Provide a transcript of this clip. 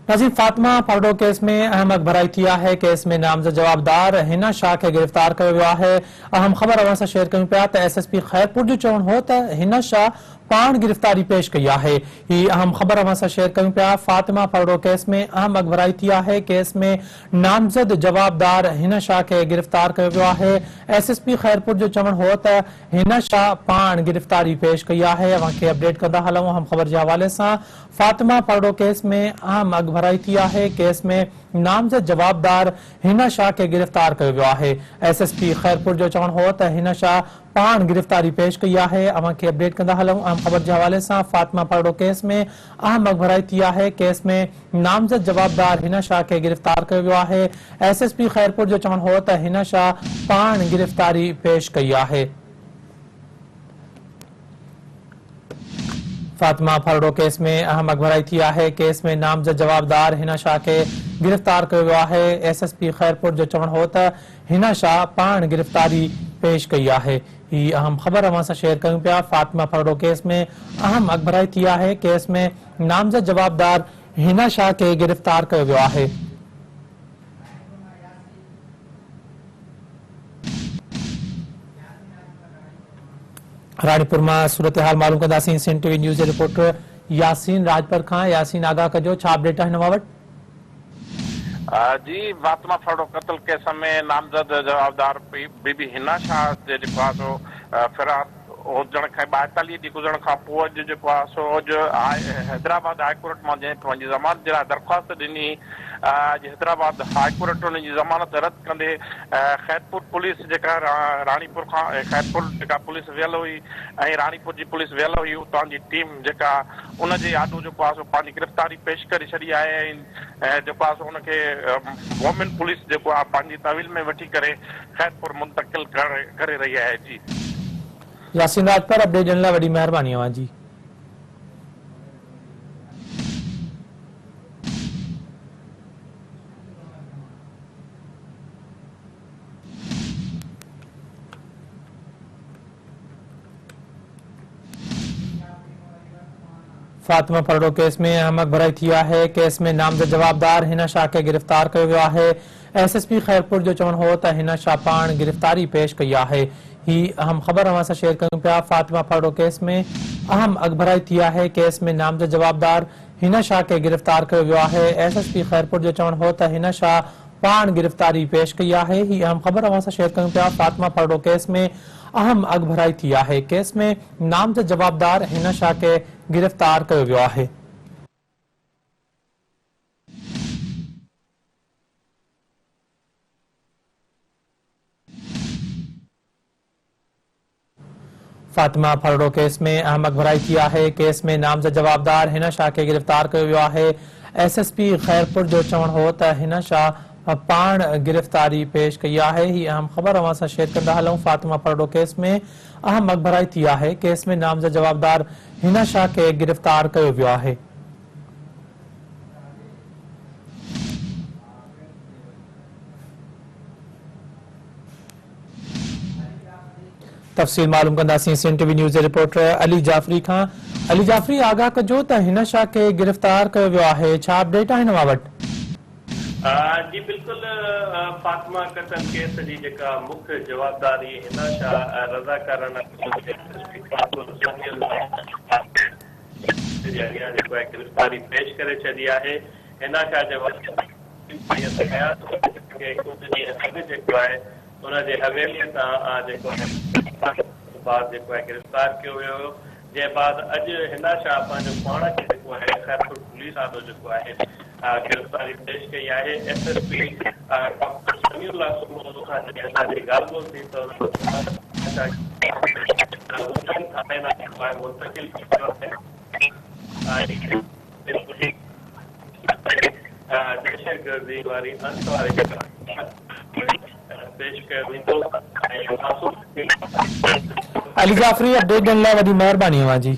नाज़रीन, फातिमा फरडो केस में अहम अखबराई थिया है। केस में नामज़द जवाबदार हिना शाह के गिरफ्तार किया वियो है। अहम ख़बर अवां सां शेयर कयूं पिया त SSP खैरपुर जो चवण हो त हिना शाह पाण गिरफ्तारी पेश कई है। ही अहम ख़बर अवां सां शेयर कयूं पिया। फातिमा फरडो केस में अहम अखबराई थिया है। केस में नामज़द जवाबदार हिना शाह के गिरफ्तार किया वियो है। SSP खैरपुर जो चवण हो त हिना शाह पाण गिरफ्तारी पेश कई है। अवां खे अपडेट कंदा हलूं अहम ख़बर के हवाले से। फातिमा फरडो केस में अहम अखबराई थिया है। केस में नामज़द जवाबदार हिना शाह के गिरफ्तार किया वियो है। SSP खैरपुर जो चवण हो त हिना शाह पाण गिरफ्तारी पेश कई है। अवां खे अपडेट कंदा हलूं अहम ख़बर के हवाले से। फातिमा फरडो केस में अहम अखबराई थिया है। केस में नामज़द जवाबदार हिना शाह के गिरफ्तार किया वियो है। SSP खैरपुर जो चवण हो त हिना शाह पाण गिरफ्तारी पेश कई है। फातिमा फरडो केस में अहम अखबराई थिया है। केस में नामज़द जवाबदार हिना शाह के गिरफ्तार किया वियो है। SSP खैरपुर जो चवण हो त हिना शाह पाण गिरफ्तारी पेश कई है। ही अहम ख़बर अवां सां शेयर कयूं पिया। फातिमा फरडो केस में अहम अखबराई थिया है। केस में नामज़द जवाबदार हिना शाह के गिरफ्तार किया वियो है। रानीपुर में सूरत हाल मालूम कंदासीं। सिंध टीवी न्यूज़ जे रिपोर्टर यासीन राजपर खां। यासीन, आगाह कजो, छा अपडेट है हिन वटि? जी, फातिमा फरडो कत्ल केस में नामज़द जवाबदार बीबी हिना शाह जे जेको आहे सो फिरार हुजण खां 42 ॾींहं गुज़रण खां पोइ अॼु जेको आहे सो अॼु हैदराबाद हाईकोर्ट मां जंहिं पंहिंजी ज़मानत जे लाइ दरख़्वास्त ॾिनी, अॼु हैदराबाद हाईकोर्ट उन जी ज़मानत रद्द कंदे खैरपुर पुलिस जेका रानीपुर खां खैरपुर जेका पुलिस वियल हुई ऐं रानीपुर जी पुलिस वियल हुई, उतां जी टीम जेका उनजे आॾो जेको आहे सो पंहिंजी गिरफ़्तारी पेश करे छॾी आहे ऐं जेको आहे सो उनखे वोमेन पुलिस जेको आहे पंहिंजी तहवील में वठी करे खैरपुर मुंतकिल करे रही आहे। जी यासीन राजपर, अपडेट ॾियण लाइ वॾी महिरबानी अवां जी। फातिमा फरडो केस में अहम अखबराई थिया है। केस में नामज़द जवाबदार हिना शाह के गिरफ्तार किया वियो है। SSP खैरपुर जो चवण हो त हिना शाह पाण गिरफ्तारी पेश कई है। ही अहम ख़बर अवां सां शेयर कयूं पिया। फातिमा फरडो केस में अहम अखबराई थिया है। केस में नामज़द जवाबदार हिना शाह के गिरफ्तार किया वियो है। SSP खैरपुर जो चवण हो त हिना शाह पाण गिरफ्तारी पेश कई है। ही अहम ख़बर अवां सां शेयर कयूं पिया। फातिमा फरडो केस में अहम अखबराई थिया है। केस में नामज़द जवाबदार हिना शाह के गिरफ्तार किया वियो है। फातिमा फरडो केस में अहम अखबराई थिया है। केस में नामज़द जवाबदार हिना शाह के गिरफ्तार किया वियो है। SSP खैरपुर जो चवण हो त हिना शाह पाण गिरफ्तारी पेश कई है। ही अहम ख़बर अवां सां शेयर कंदा हलूं। फातिमा फरडो केस में अहम अखबराई थिया है। केस में नामज़द जवाबदार हिना शाह के गिरफ्तार किया वियो है। तफ़सील मालूम कंदासीं सिंध टीवी न्यूज़ जे रिपोर्टर अली जाफरी खां। अली जाफरी, आगाह कजो त हिना शाह के गिरफ्तार किया वियो है। छा अपडेट आहे हिन वटि? जी बिल्कुल, फातिमा कत्ल केस जी जेका मुख्य जवाबदारी हिना शाह रज़ाकारना गिरफ्तारी पेश करे छॾी आहे। हिना शाह जे जेको आहे उनजे हवेलीअ तां जेको आहे गिरफ्तार कयो वियो, जे बाद अॼु हिना शाह पंहिंजो पाण खे जेको आहे खैरपुर पुलिस आॾो जेको आहे गिरफ्तारी पेश कई है। SSP डॉक्टर समीउल्लाह सुमरो खां जॾहिं असांजी ॻाल्हि ॿोल थी त मुंतकिल कयो आहे। दहशतगर्दी वारी अंतवारी पेश कयो वेंदो। अली जाफरी, अपडेट ॾियण लाइ वॾी महिरबानी अवां जी।